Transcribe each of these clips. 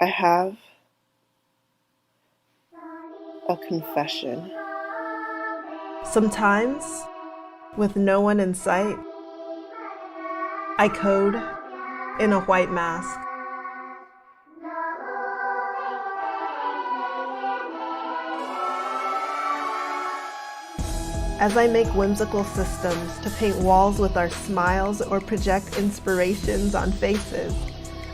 I have a confession. Sometimes, with no one in sight, I code in a white mask. As I make whimsical systems to paint walls with our smiles or project inspirations on faces,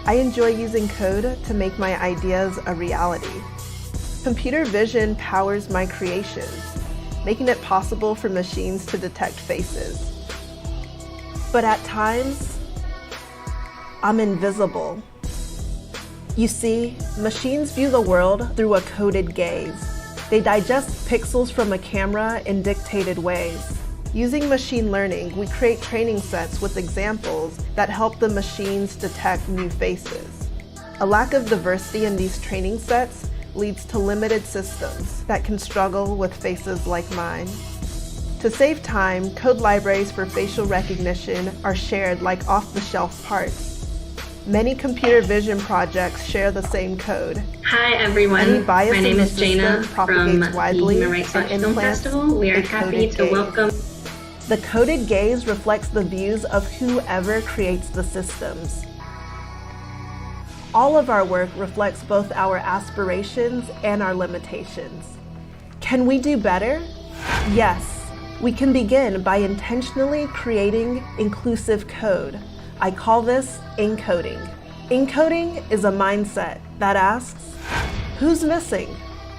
I enjoy using code to make my ideas a reality. Computer vision powers my creations, making it possible for machines to detect faces. But at times, I'm invisible. You see, machines view the world through a coded gaze. They digest pixels from a camera in dictated ways. Using machine learning, we create training sets with examples that help the machines detect new faces. A lack of diversity in these training sets leads to limited systems that can struggle with faces like mine. To save time, code libraries for facial recognition are shared like off-the-shelf parts. Many computer vision projects share the same code. Hi everyone, my name is Jaina from the Human Rights Watch Film Festival. We are happy to welcome. The coded gaze reflects the views of whoever creates the systems. All of our work reflects both our aspirations and our limitations. Can we do better? Yes, we can begin by intentionally creating inclusive code. I call this encoding. Encoding is a mindset that asks, who's missing?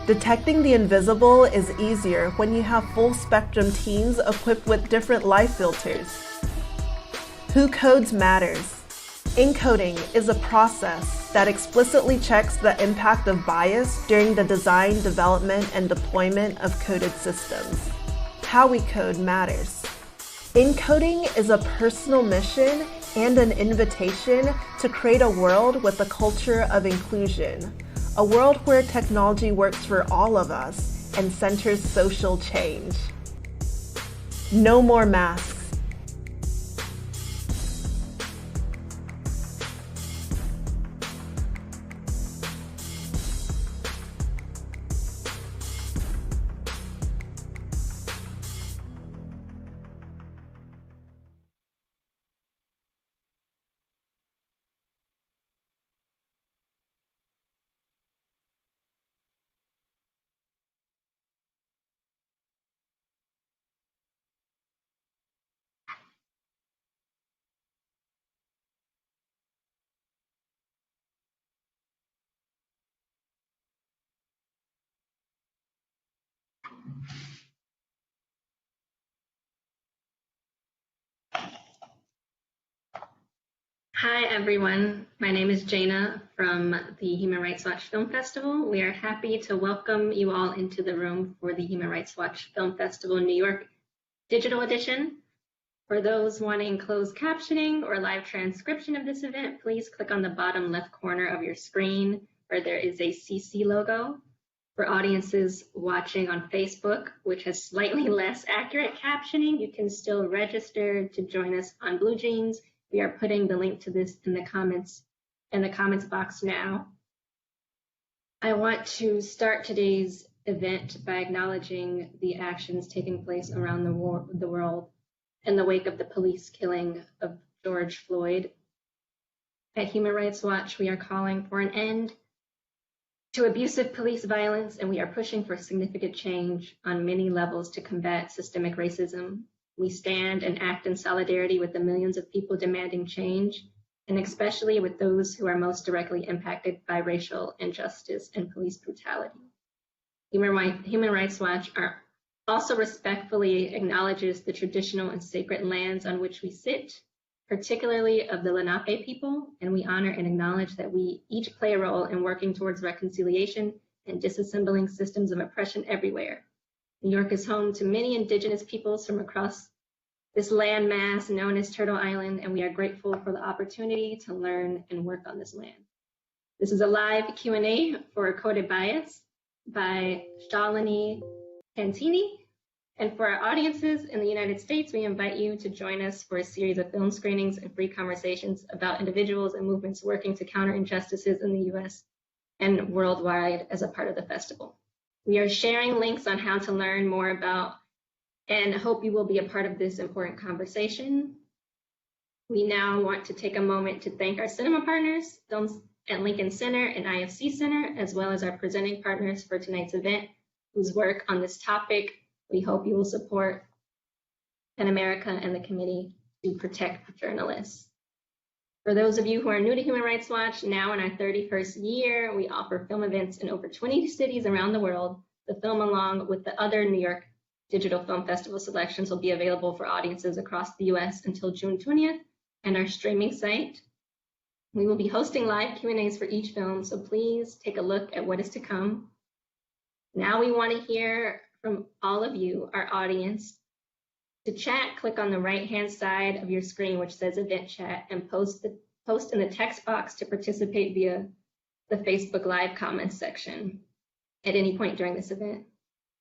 Detecting the invisible is easier when you have full spectrum teams equipped with different life filters. Who codes matters. Encoding is a process that explicitly checks the impact of bias during the design, development, and deployment of coded systems. How we code matters. Encoding is a personal mission and an invitation to create a world with a culture of inclusion, a world where technology works for all of us and centers social change. No more masks. Hi everyone, my name is Jaina from the Human Rights Watch Film Festival. We are happy to welcome you all into the room for the Human Rights Watch Film Festival New York Digital Edition. For those wanting closed captioning or live transcription of this event, please click on the bottom left corner of your screen where there is a CC logo. For audiences watching on Facebook, which has slightly less accurate captioning, you can still register to join us on Blue Jeans. We are putting the link to this in the comments box now. I want to start today's event by acknowledging the actions taking place around the world in the wake of the police killing of George Floyd. At Human Rights Watch, we are calling for an end to abusive police violence, and we are pushing for significant change on many levels to combat systemic racism. We stand and act in solidarity with the millions of people demanding change, and especially with those who are most directly impacted by racial injustice and police brutality. Human Rights Watch also respectfully acknowledges the traditional and sacred lands on which we sit, particularly of the Lenape people, and we honor and acknowledge that we each play a role in working towards reconciliation and disassembling systems of oppression everywhere. New York is home to many indigenous peoples from across this landmass known as Turtle Island, and we are grateful for the opportunity to learn and work on this land. This is a live Q&A for Coded Bias by Shalini Cantini. And for our audiences in the United States, we invite you to join us for a series of film screenings and free conversations about individuals and movements working to counter injustices in the US and worldwide as a part of the festival. We are sharing links on how to learn more about and hope you will be a part of this important conversation. We now want to take a moment to thank our cinema partners, Films at Lincoln Center and IFC Center, as well as our presenting partners for tonight's event, whose work on this topic we hope you will support PEN America and the Committee to Protect Journalists. For those of you who are new to Human Rights Watch, now in our 31st year, we offer film events in over 20 cities around the world. The film, along with the other New York Digital Film Festival selections, will be available for audiences across the US until June 20th, and our streaming site. We will be hosting live Q&As for each film, so please take a look at what is to come. Now we want to hear from all of you, our audience. To chat, click on the right-hand side of your screen, which says Event Chat, and post in the text box to participate via the Facebook Live comments section at any point during this event.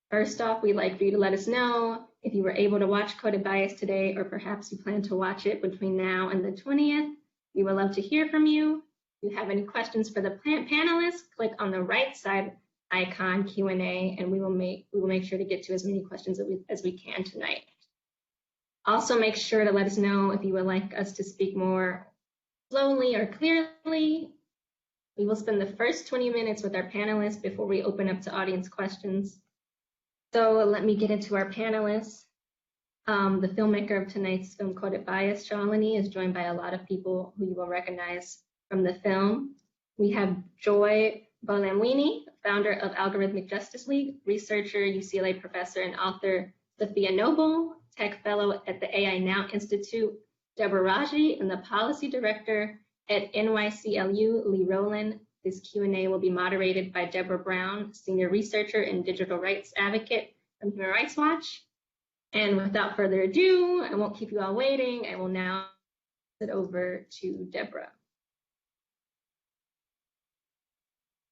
First off, we'd like for you to let us know if you were able to watch Coded Bias today, or perhaps you plan to watch it between now and the 20th. We would love to hear from you. If you have any questions for the panelists, click on the right side icon, Q&A, and we will make sure to get to as many questions as we can tonight. Also, make sure to let us know if you would like us to speak more slowly or clearly. We will spend the first 20 minutes with our panelists before we open up to audience questions. So let me get into our panelists. The filmmaker of tonight's film, Coded Bias, Shalini, is joined by a lot of people who you will recognize from the film. We have Joy Bolamwini, founder of Algorithmic Justice League, researcher, UCLA professor, and author Sophia Noble, tech fellow at the AI Now Institute, Deborah Raji, and the policy director at NYCLU, Lee Rowland. This Q&A will be moderated by Deborah Brown, senior researcher and digital rights advocate from Human Rights Watch. And without further ado, I won't keep you all waiting. I will now pass it over to Deborah.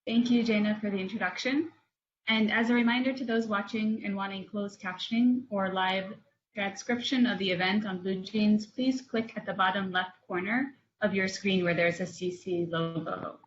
Thank you, Jana, for the introduction. And as a reminder to those watching and wanting closed captioning or live transcription of the event on Blue Jeans, please click at the bottom left corner of your screen where there's a CC logo.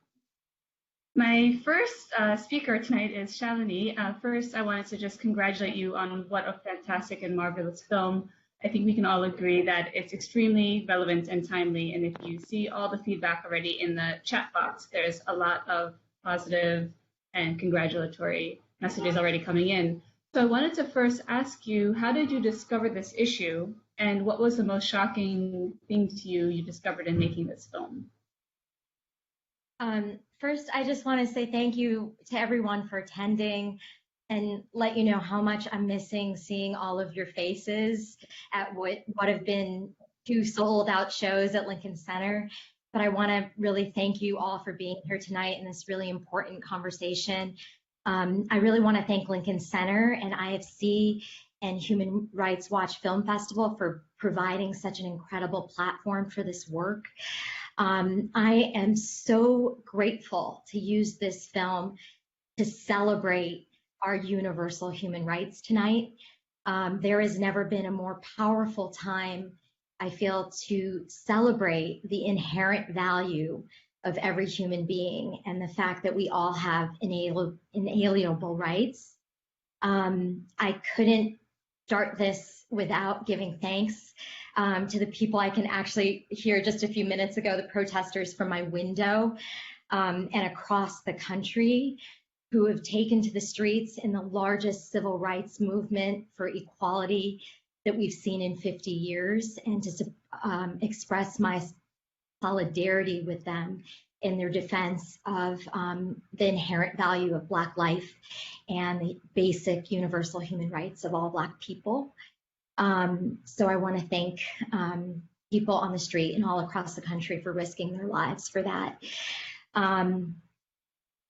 My first speaker tonight is Shalini. First, I wanted to just congratulate you on what a fantastic and marvelous film. I think we can all agree that it's extremely relevant and timely. And if you see all the feedback already in the chat box, there's a lot of positive and congratulatory messages already coming in. So I wanted to first ask you, how did you discover this issue? And what was the most shocking thing to you discovered in making this film? First, I just want to say thank you to everyone for attending and let you know how much I'm missing seeing all of your faces at what have been 2 sold-out shows at Lincoln Center. But I want to really thank you all for being here tonight in this really important conversation. I really want to thank Lincoln Center and IFC and Human Rights Watch Film Festival for providing such an incredible platform for this work. I am so grateful to use this film to celebrate our universal human rights tonight. There has never been a more powerful time, I feel, to celebrate the inherent value of every human being and the fact that we all have inalienable rights. I couldn't start this without giving thanks to the people I can actually hear just a few minutes ago, the protesters from my window and across the country who have taken to the streets in the largest civil rights movement for equality that we've seen in 50 years, and to express my solidarity with them in their defense of the inherent value of Black life and the basic universal human rights of all Black people. So I want to thank people on the street and all across the country for risking their lives for that.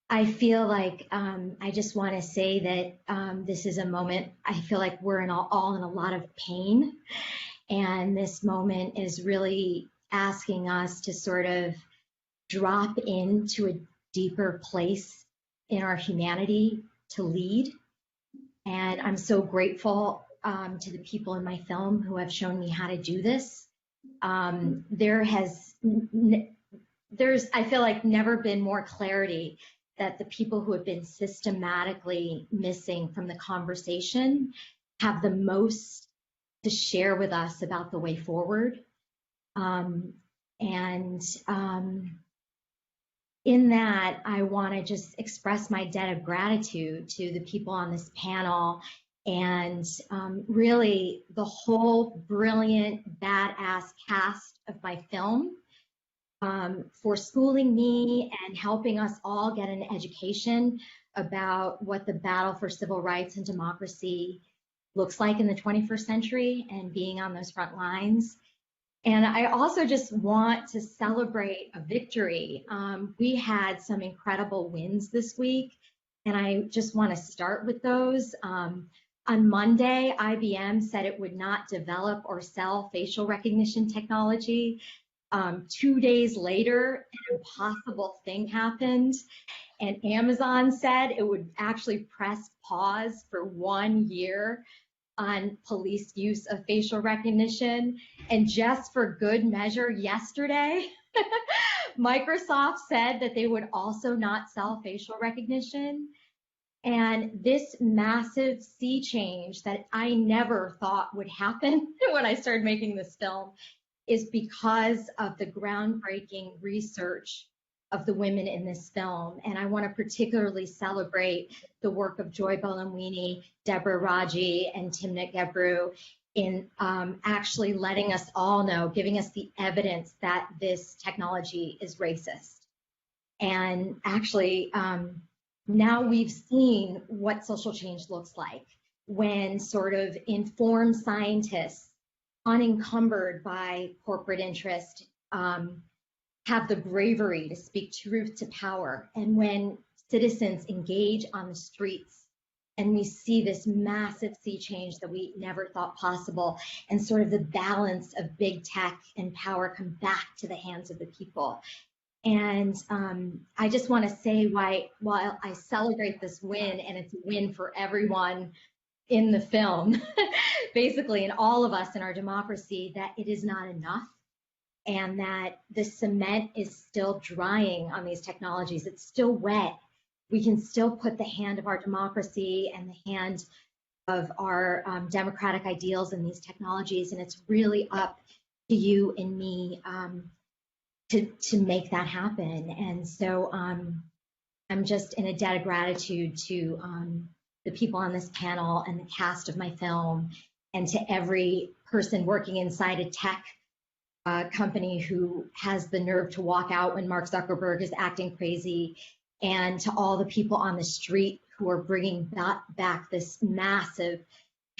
I feel like I just want to say that this is a moment, I feel like we're all in a lot of pain, and this moment is really asking us to sort of drop into a deeper place in our humanity to lead. And I'm so grateful to the people in my film who have shown me how to do this. There's, I feel like, never been more clarity that the people who have been systematically missing from the conversation have the most to share with us about the way forward. In that, I want to just express my debt of gratitude to the people on this panel and really the whole brilliant, badass cast of my film for schooling me and helping us all get an education about what the battle for civil rights and democracy looks like in the 21st century and being on those front lines. And I also just want to celebrate a victory. We had some incredible wins this week, and I just want to start with those. On Monday, IBM said it would not develop or sell facial recognition technology. 2 days later, an impossible thing happened, and Amazon said it would actually press pause for 1 year on police use of facial recognition. And just for good measure, yesterday, Microsoft said that they would also not sell facial recognition. And this massive sea change that I never thought would happen when I started making this film is because of the groundbreaking research of the women in this film. And I want to particularly celebrate the work of Joy Bolamwini, Deborah Raji, and Timnit Gebru in actually letting us all know, giving us the evidence that this technology is racist. And actually, now we've seen what social change looks like when sort of informed scientists, unencumbered by corporate interest, have the bravery to speak truth to power. And when citizens engage on the streets and we see this massive sea change that we never thought possible, and sort of the balance of big tech and power come back to the hands of the people. And I just want to say while I celebrate this win, and it's a win for everyone in the film, basically, and all of us in our democracy, that it is not enough. And that the cement is still drying on these technologies. It's still wet. We can still put the hand of our democracy and the hand of our democratic ideals in these technologies. And it's really up to you and me to make that happen. And so I'm just in a debt of gratitude to the people on this panel and the cast of my film, and to every person working inside a tech company who has the nerve to walk out when Mark Zuckerberg is acting crazy, and to all the people on the street who are bringing back this massive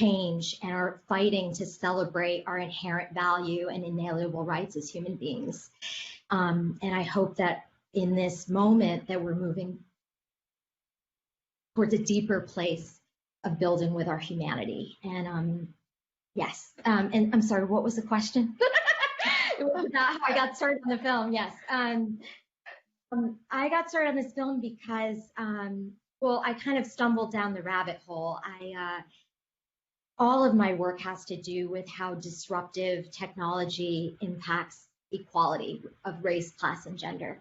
change and are fighting to celebrate our inherent value and inalienable rights as human beings. And I hope that in this moment that we're moving towards a deeper place of building with our humanity. And yes, and I'm sorry, what was the question? It was not how I got started on the film. Yes. I got started on this film because, well, I kind of stumbled down the rabbit hole. All of my work has to do with how disruptive technology impacts equality of race, class, and gender.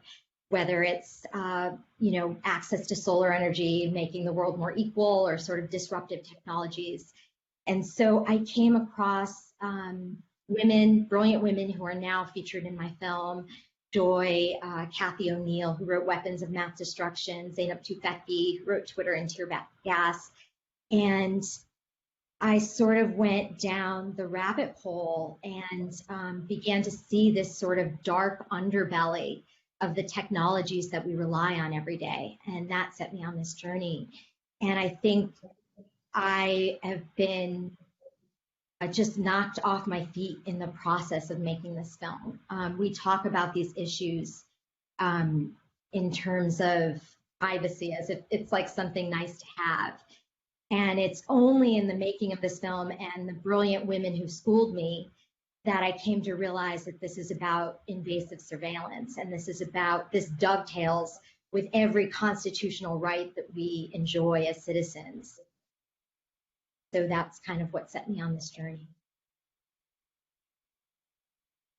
Whether it's, access to solar energy, making the world more equal, or sort of disruptive technologies. And so I came across brilliant women who are now featured in my film. Joy, Kathy O'Neill, who wrote Weapons of Mass Destruction, Zainab Tufekci, who wrote Twitter and Tear Gas. And I sort of went down the rabbit hole and began to see this sort of dark underbelly of the technologies that we rely on every day. And that set me on this journey. And I think I have been just knocked off my feet in the process of making this film. We talk about these issues in terms of privacy as if it's like something nice to have. And it's only in the making of this film and the brilliant women who schooled me that I came to realize that this is about invasive surveillance, and this dovetails with every constitutional right that we enjoy as citizens. So that's kind of what set me on this journey.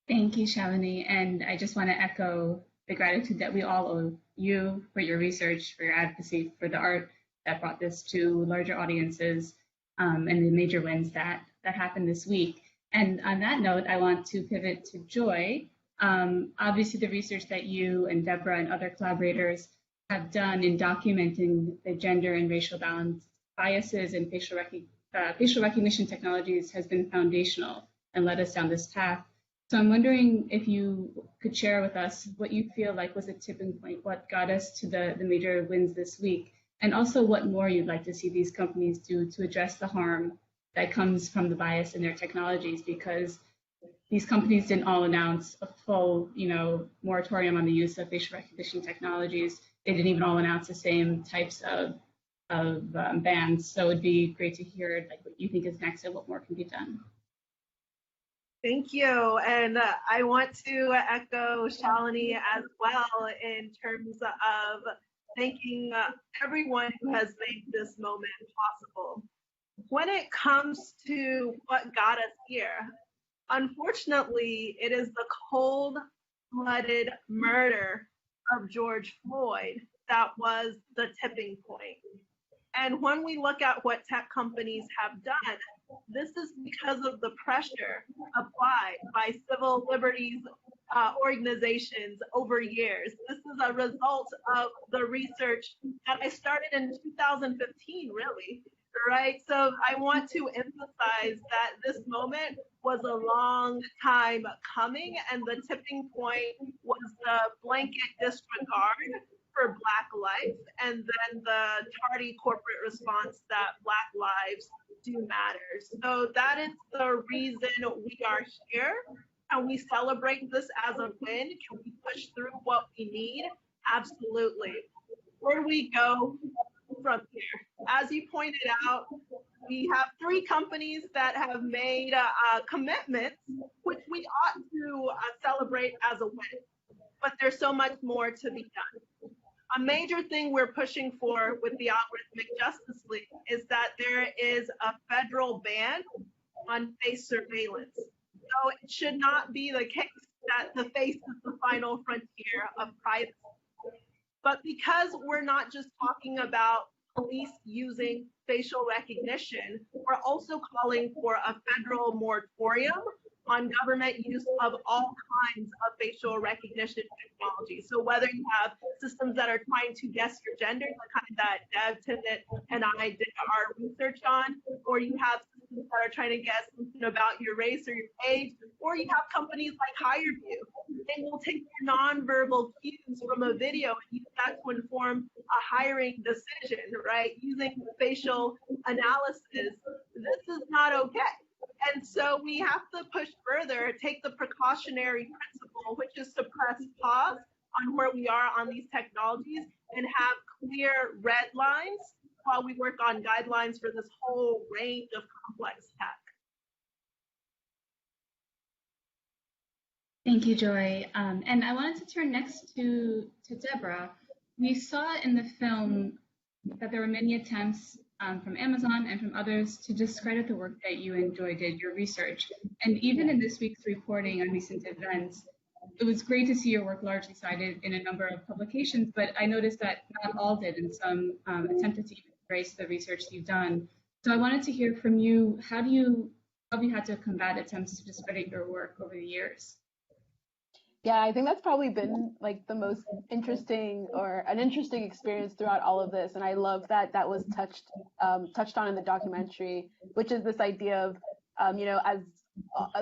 Thank you, Shalini. And I just want to echo the gratitude that we all owe you for your research, for your advocacy, for the art that brought this to larger audiences, and the major wins that happened this week. And on that note, I want to pivot to Joy. Obviously, the research that you and Deborah and other collaborators have done in documenting the gender and racial balance biases in facial recognition technologies has been foundational and led us down this path. So I'm wondering if you could share with us what you feel like was a tipping point, what got us to the major wins this week, and also what more you'd like to see these companies do to address the harm that comes from the bias in their technologies, because these companies didn't all announce a full, moratorium on the use of facial recognition technologies. They didn't even all announce the same types of bans. So it'd be great to hear what you think is next and what more can be done. Thank you. And I want to echo Shalini as well in terms of thanking everyone who has made this moment possible. When it comes to what got us here, unfortunately, it is the cold-blooded murder of George Floyd that was the tipping point. And when we look at what tech companies have done, this is because of the pressure applied by civil liberties organizations over years. This is a result of the research that I started in 2015, really, right? So I want to emphasize that this moment was a long time coming, and the tipping point was the blanket disregard for Black life, and then the tardy corporate response that Black lives do matter. So that is the reason we are here. Can we celebrate this as a win? Can we push through what we need? Absolutely. Where do we go from here? As you pointed out, we have 3 companies that have made commitments, which we ought to celebrate as a win. But there's so much more to be done. A major thing we're pushing for with the Algorithmic Justice League is that there is a federal ban on face surveillance. So it should not be the case that the face is the final frontier of privacy. But because we're not just talking about police using facial recognition, we're also calling for a federal moratorium on government use of all kinds of facial recognition technology. So whether you have systems that are trying to guess your gender, the kind that Dev, Timnit, and I did our research on, or you have systems that are trying to guess something about your race or your age, or you have companies like HireVue. They will take your nonverbal cues from a video and use that to inform a hiring decision, right? Using facial analysis. This is not okay. And so we have to push further, take the precautionary principle, which is to press pause on where we are on these technologies and have clear red lines while we work on guidelines for this whole range of complex tech. Thank you, Joy. And I wanted to turn next to Deborah. We saw in the film that there were many attempts from Amazon and from others to discredit the work that you and Joy did, your research. And even in this week's reporting on recent events, it was great to see your work largely cited in a number of publications, but I noticed that not all did, and some attempted to even embrace the research you've done. So I wanted to hear from you, how have you had to combat attempts to discredit your work over the years? Yeah, I think that's probably been like the most interesting or an interesting experience throughout all of this. And I love that that was touched on in the documentary, which is this idea of, as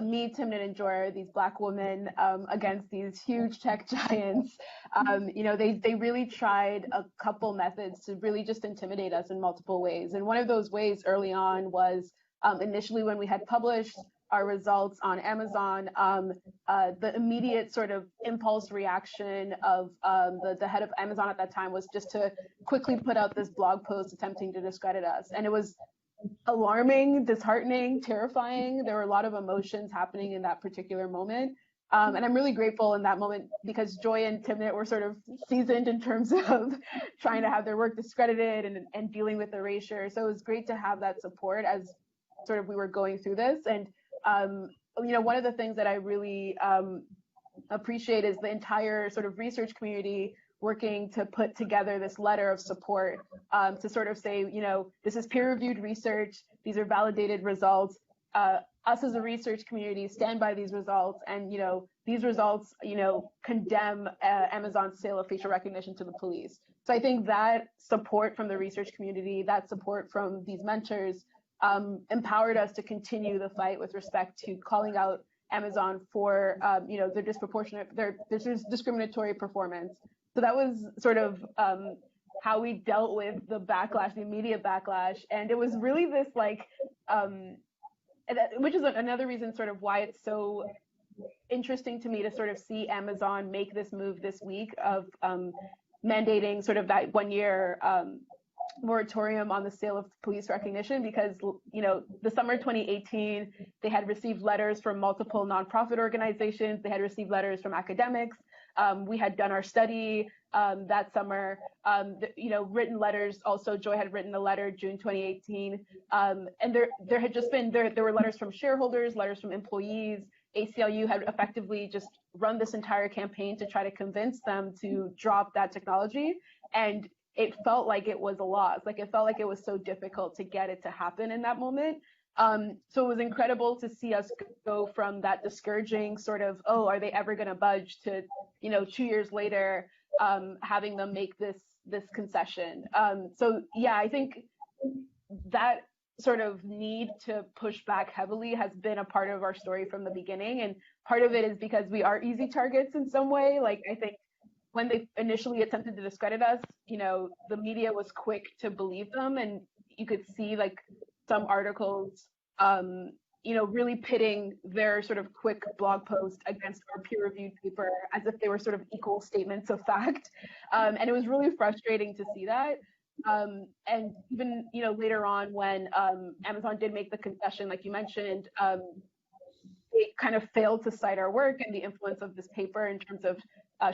me, Timnit, and Joy are these Black women against these huge tech giants. They really tried a couple methods to really just intimidate us in multiple ways. And one of those ways early on was initially when we had published our results on Amazon, the immediate sort of impulse reaction of the head of Amazon at that time was just to quickly put out this blog post attempting to discredit us. And it was alarming, disheartening, terrifying. There were a lot of emotions happening in that particular moment. And I'm really grateful in that moment because Joy and Timnit were sort of seasoned in terms of trying to have their work discredited and dealing with erasure. So it was great to have that support as sort of we were going through this. And one of the things that I really appreciate is the entire sort of research community working to put together this letter of support to sort of say, you know, this is peer-reviewed research, these are validated results. Us as a research community stand by these results, and you know, these results, you know, condemn Amazon's sale of facial recognition to the police. So I think that support from the research community, that support from these mentors, empowered us to continue the fight with respect to calling out Amazon for, you know, their discriminatory performance. So that was sort of how we dealt with the backlash, the immediate backlash, and it was really this like. Which is another reason sort of why it's so interesting to me to sort of see Amazon make this move this week of mandating sort of that 1 year moratorium on the sale of police recognition, because, you know, the summer 2018, they had received letters from multiple nonprofit organizations, they had received letters from academics. We had done our study that summer, you know, written letters. Also, Joy had written a letter June 2018, and there had just been there were letters from shareholders, letters from employees. ACLU had effectively just run this entire campaign to try to convince them to drop that technology, and it felt like it was a loss. Like it felt like it was so difficult to get it to happen in that moment. So it was incredible to see us go from that discouraging sort of, oh, are they ever going to budge, to, you know, 2 years later, having them make this concession. So yeah, I think that sort of need to push back heavily has been a part of our story from the beginning. And part of it is because we are easy targets in some way. Like I think when they initially attempted to discredit us, you know, the media was quick to believe them, and you could see like some articles, you know, really pitting their sort of quick blog post against our peer-reviewed paper as if they were sort of equal statements of fact. And it was really frustrating to see that. And even, you know, later on when Amazon did make the concession, like you mentioned, they kind of failed to cite our work and the influence of this paper in terms of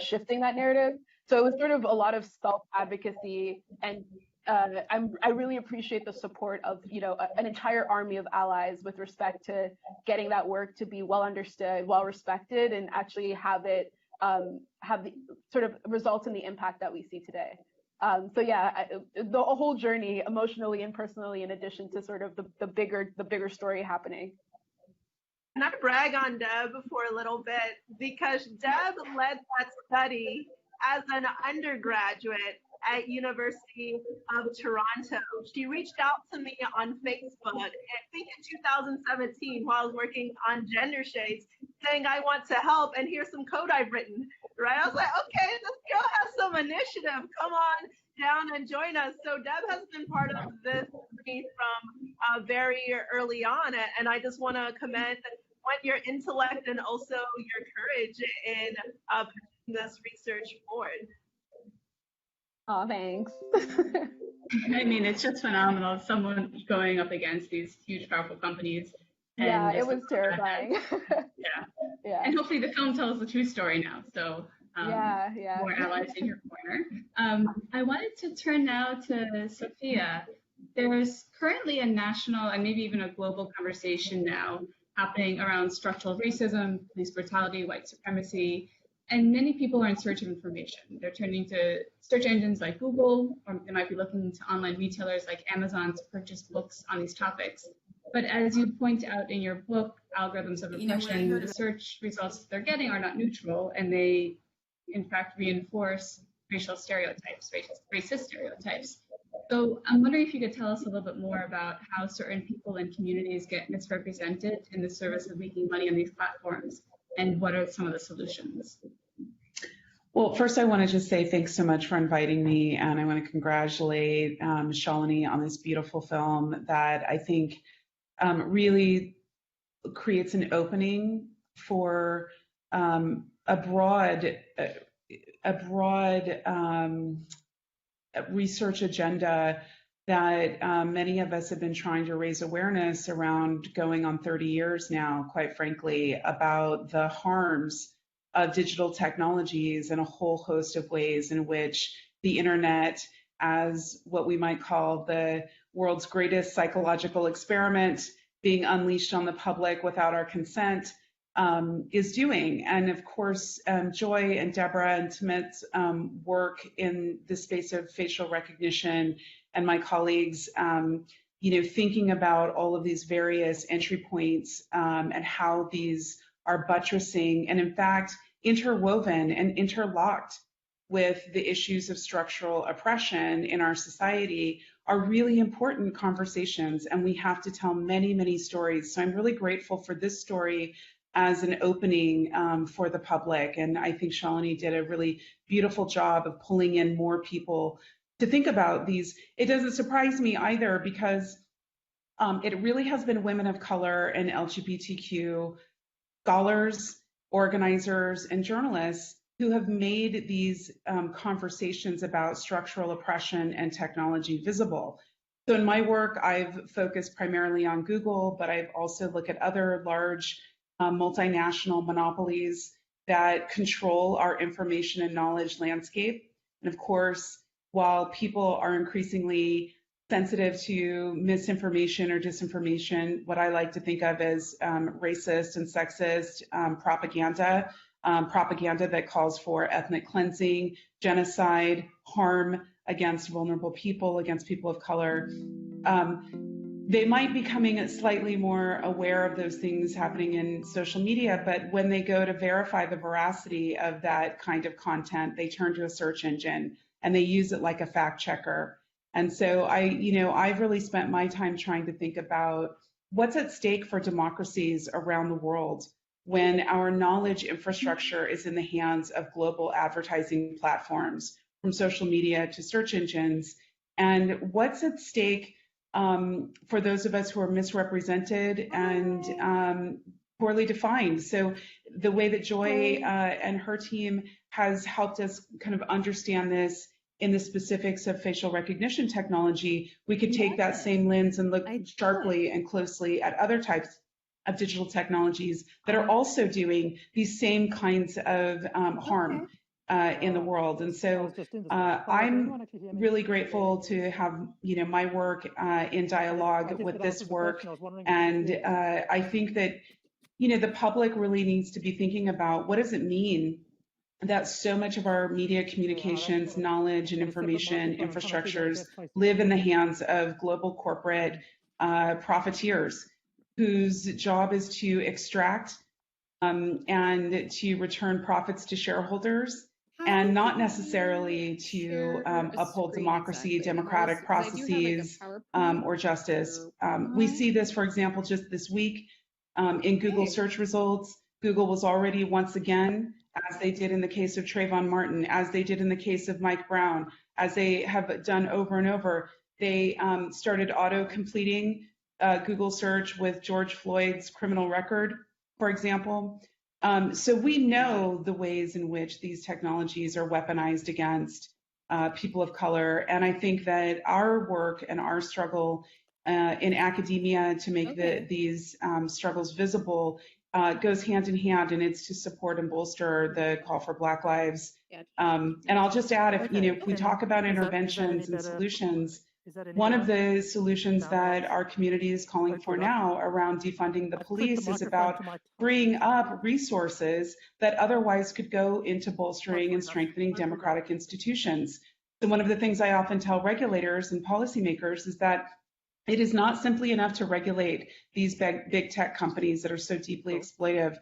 shifting that narrative. So it was sort of a lot of self-advocacy, and I really appreciate the support of, you know, an entire army of allies with respect to getting that work to be well understood, well respected, and actually have it have the sort of results in the impact that we see today. So yeah, the whole journey, emotionally and personally, in addition to sort of the bigger story happening. And I brag on Deb for a little bit, because Deb led that study as an undergraduate at University of Toronto. She reached out to me on Facebook, I think in 2017, while I was working on gender shades, saying I want to help, and here's some code I've written, right? I was like, okay, this girl has some initiative. Come on down and join us. So Deb has been part of this from very early on, and I just want to commend your intellect and also your courage in pushing this research forward. Oh, thanks. I mean, it's just phenomenal. Someone going up against these huge, powerful companies. Yeah, it was terrifying. Yeah. And hopefully the film tells the true story now. So more allies in your corner. I wanted to turn now to Sophia. There's currently a national and maybe even a global conversation now happening around structural racism, police brutality, white supremacy. And many people are in search of information. They're turning to search engines like Google, or they might be looking to online retailers like Amazon to purchase books on these topics. But as you point out in your book, Algorithms of Oppression, the search results they're getting are not neutral, and they, in fact, reinforce racial stereotypes, racist stereotypes. So I'm wondering if you could tell us a little bit more about how certain people and communities get misrepresented in the service of making money on these platforms, and what are some of the solutions? Well, first I want to just say thanks so much for inviting me, and I want to congratulate Shalini on this beautiful film that I think really creates an opening for a broad research agenda that many of us have been trying to raise awareness around going on 30 years now, quite frankly, about the harms of digital technologies and a whole host of ways in which the internet, as what we might call the world's greatest psychological experiment being unleashed on the public without our consent, is doing. And of course, Joy and Deborah and Timit's work in the space of facial recognition, and my colleagues, thinking about all of these various entry points and how these are buttressing and in fact interwoven and interlocked with the issues of structural oppression in our society are really important conversations, and we have to tell many, many stories. So I'm really grateful for this story as an opening for the public, and I think Shalini did a really beautiful job of pulling in more people to think about these. It doesn't surprise me either, because it really has been women of color and LGBTQ scholars, organizers, and journalists who have made these conversations about structural oppression and technology visible. So in my work, I've focused primarily on Google, but I've also looked at other large multinational monopolies that control our information and knowledge landscape. And of course, while people are increasingly sensitive to misinformation or disinformation, what I like to think of as racist and sexist propaganda, propaganda that calls for ethnic cleansing, genocide, harm against vulnerable people, against people of color. They might be becoming slightly more aware of those things happening in social media, but when they go to verify the veracity of that kind of content, they turn to a search engine and they use it like a fact checker. And so I've really spent my time trying to think about what's at stake for democracies around the world when our knowledge infrastructure is in the hands of global advertising platforms, from social media to search engines, and what's at stake for those of us who are misrepresented and poorly defined. So the way that Joy and her team has helped us kind of understand this in the specifics of facial recognition technology, we could take that same lens and look sharply and closely at other types of digital technologies that are also doing these same kinds of harm in the world. And so I'm really grateful to have my work in dialogue with this work. And I think that the public really needs to be thinking about, what does it mean that so much of our media communications, knowledge, and information infrastructures live in the hands of global corporate profiteers whose job is to extract and to return profits to shareholders, and not necessarily to uphold democracy, democratic processes, or justice. We see this, for example, just this week in Google search results. Google was already once again, as they did in the case of Trayvon Martin, as they did in the case of Mike Brown, as they have done over and over, they started auto-completing Google search with George Floyd's criminal record, for example. So we know the ways in which these technologies are weaponized against people of color. And I think that our work and our struggle in academia to make these struggles visible goes hand in hand, and it's to support and bolster the call for Black lives. And I'll just add, if we talk about interventions and solutions, one of the solutions that our community is calling for now around defunding the police is about freeing up resources that otherwise could go into bolstering and strengthening democratic institutions. So one of the things I often tell regulators and policymakers is that it is not simply enough to regulate these big tech companies that are so deeply exploitive.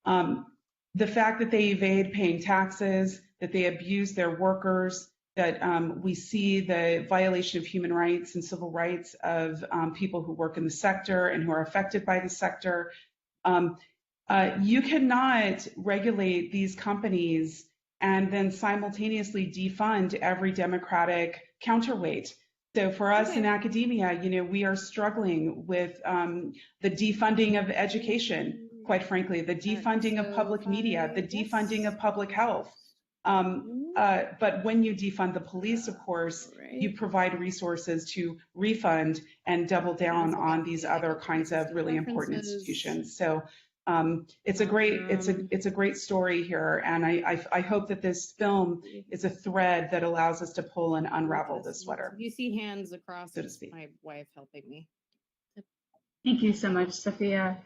The fact that they evade paying taxes, that they abuse their workers, that we see the violation of human rights and civil rights of people who work in the sector and who are affected by the sector. You cannot regulate these companies and then simultaneously defund every democratic counterweight. So for us in academia, we are struggling with the defunding of education, quite frankly, the defunding of public media, the defunding of public health. But when you defund the police, of course, you provide resources to refund and double down on these other kinds of really important institutions. So it's a great story here, and I hope that this film is a thread that allows us to pull and unravel this sweater. You see hands across, so to speak. My wife helping me. Thank you so much, Sophia.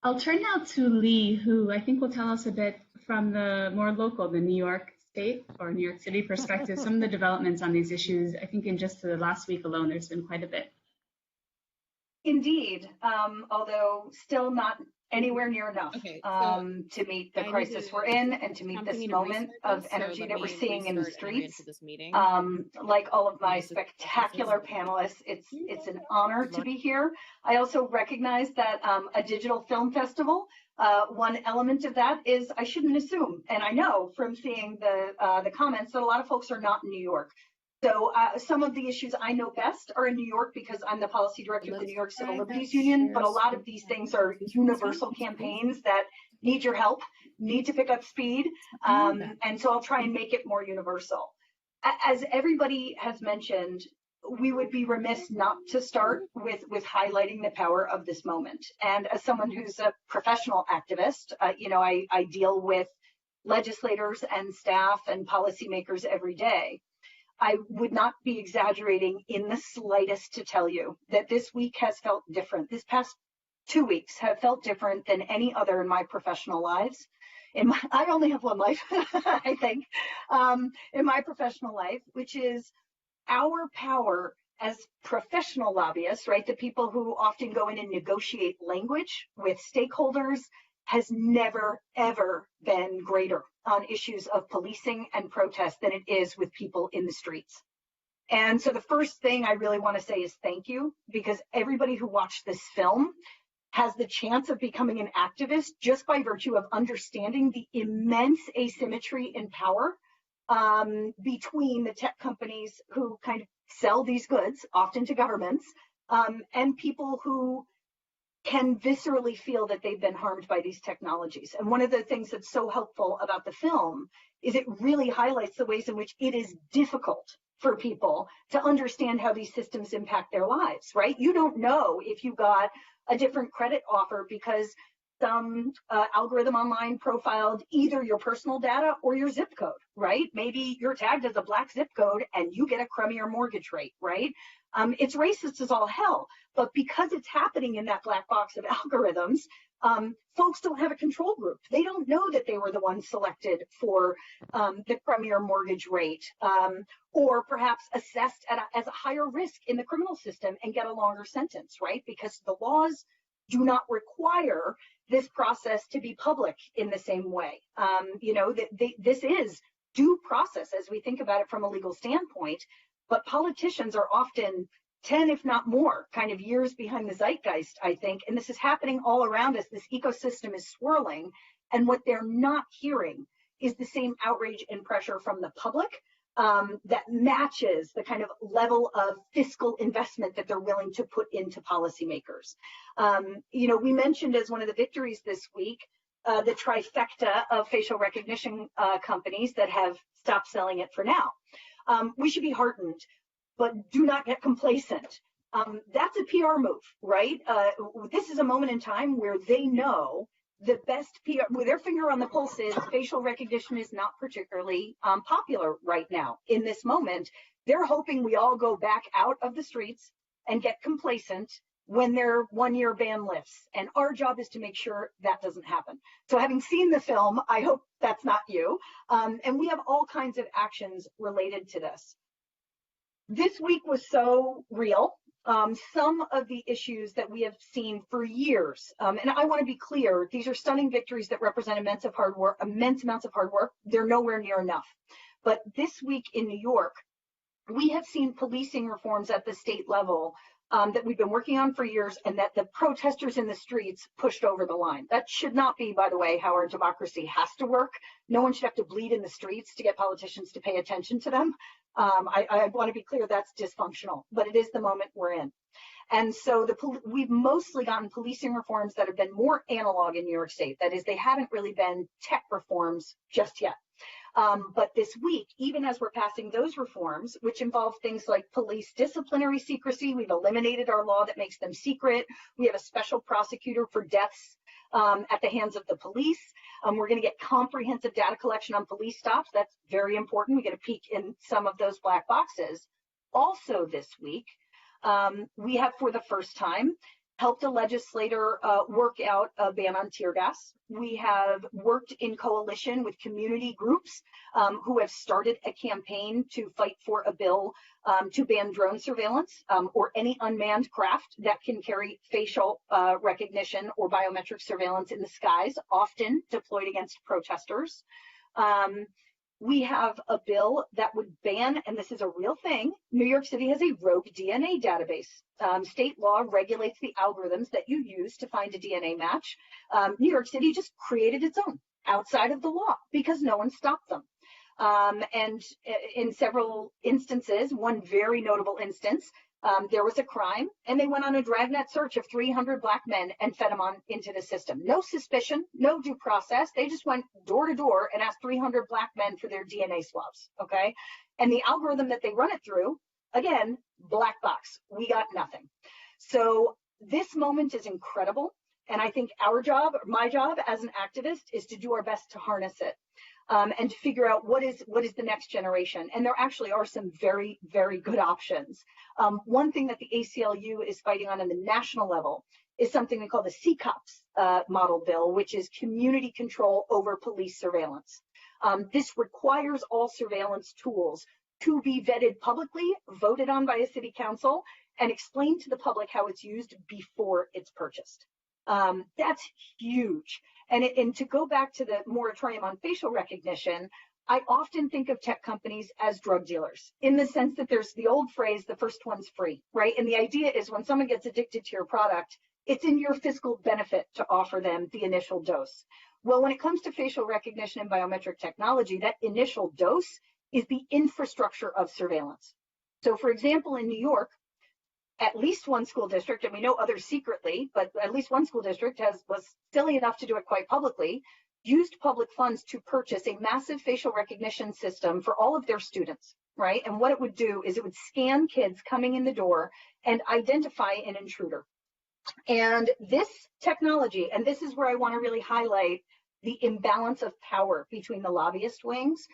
I'll turn now to Lee, who I think will tell us a bit from the more local, the New York State or New York City perspective, some of the developments on these issues. I think in just the last week alone, there's been quite a bit. Indeed, although still not anywhere near enough to meet the crisis we're in and to meet this moment of energy that we're seeing in the streets. Like all of my spectacular panelists, it's an honor to be here. I also recognize that a digital film festival, one element of that is I shouldn't assume, and I know from seeing the comments that a lot of folks are not in New York. So some of the issues I know best are in New York because I'm the policy director of the New York Civil Liberties Union, but a lot of these things are universal campaigns that need your help, need to pick up speed, and so I'll try and make it more universal. As everybody has mentioned, we would be remiss not to start with highlighting the power of this moment. And as someone who's a professional activist, I deal with legislators and staff and policymakers every day. I would not be exaggerating in the slightest to tell you that this week has felt different. This past 2 weeks have felt different than any other in my professional lives. I only have one life, I think, in my professional life, which is our power as professional lobbyists, right? The people who often go in and negotiate language with stakeholders has never, ever been greater on issues of policing and protest than it is with people in the streets. And so the first thing I really want to say is thank you, because everybody who watched this film has the chance of becoming an activist just by virtue of understanding the immense asymmetry in power between the tech companies who kind of sell these goods, often to governments, and people who can viscerally feel that they've been harmed by these technologies. And one of the things that's so helpful about the film is it really highlights the ways in which it is difficult for people to understand how these systems impact their lives, right? You don't know if you got a different credit offer because some algorithm online profiled either your personal data or your zip code, right? Maybe you're tagged as a black zip code and you get a crummier mortgage rate, right? It's racist as all hell, but because it's happening in that black box of algorithms, folks don't have a control group. They don't know that they were the ones selected for the crummier mortgage rate, or perhaps assessed as a higher risk in the criminal system and get a longer sentence, right? Because the laws do not require this process to be public in the same way. This is due process as we think about it from a legal standpoint, but politicians are often 10, if not more, kind of years behind the zeitgeist, I think, and this is happening all around us. This ecosystem is swirling, and what they're not hearing is the same outrage and pressure from the public that matches the kind of level of fiscal investment that they're willing to put into policymakers. We mentioned as one of the victories this week, the trifecta of facial recognition companies that have stopped selling it for now. We should be heartened, but do not get complacent. That's a PR move, right? This is a moment in time where they know the best PR, with their finger on the pulse, is facial recognition is not particularly popular right now. In this moment, they're hoping we all go back out of the streets and get complacent when their one-year ban lifts. And our job is to make sure that doesn't happen. So having seen the film, I hope that's not you. And we have all kinds of actions related to this. This week was so real. Some of the issues that we have seen for years, and I want to be clear, these are stunning victories that represent immense amounts of hard work. They're nowhere near enough. But this week in New York, we have seen policing reforms at the state level that we've been working on for years, and that the protesters in the streets pushed over the line. That should not be, by the way, how our democracy has to work. No one should have to bleed in the streets to get politicians to pay attention to them. I want to be clear, that's dysfunctional, but it is the moment we're in. And so we've mostly gotten policing reforms that have been more analog in New York State. That is, they haven't really been tech reforms just yet. But this week, even as we're passing those reforms, which involve things like police disciplinary secrecy, we've eliminated our law that makes them secret. We have a special prosecutor for deaths at the hands of the police. We're going to get comprehensive data collection on police stops. That's very important. We get a peek in some of those black boxes. Also this week, we have, for the first time, helped a legislator work out a ban on tear gas. We have worked in coalition with community groups who have started a campaign to fight for a bill to ban drone surveillance or any unmanned craft that can carry facial recognition or biometric surveillance in the skies, often deployed against protesters. We have a bill that would ban, and this is a real thing, New York City has a rogue DNA database. State law regulates the algorithms that you use to find a DNA match. New York City just created its own outside of the law because no one stopped them. And in several instances, one very notable instance, there was a crime and they went on a dragnet search of 300 Black men and fed them on into the system. No suspicion, no due process. They just went door to door and asked 300 Black men for their DNA swabs, okay? And the algorithm that they run it through, again, black box, we got nothing. So this moment is incredible. And I think our job, my job as an activist, is to do our best to harness it. And to figure out what is the next generation. And there actually are some very, very good options. One thing that the ACLU is fighting on the national level is something they call the CCOPS model bill, which is community control over police surveillance. This requires all surveillance tools to be vetted publicly, voted on by a city council, and explained to the public how it's used before it's purchased. That's huge. And to go back to the moratorium on facial recognition, I often think of tech companies as drug dealers in the sense that there's the old phrase, the first one's free, right? And the idea is when someone gets addicted to your product, it's in your fiscal benefit to offer them the initial dose. Well, when it comes to facial recognition and biometric technology, that initial dose is the infrastructure of surveillance. So for example, in New York, at least one school district, and we know others secretly, but at least one school district was silly enough to do it quite publicly, used public funds to purchase a massive facial recognition system for all of their students, right? And what it would do is it would scan kids coming in the door and identify an intruder. And this technology, and this is where I want to really highlight the imbalance of power between the lobbyist wings,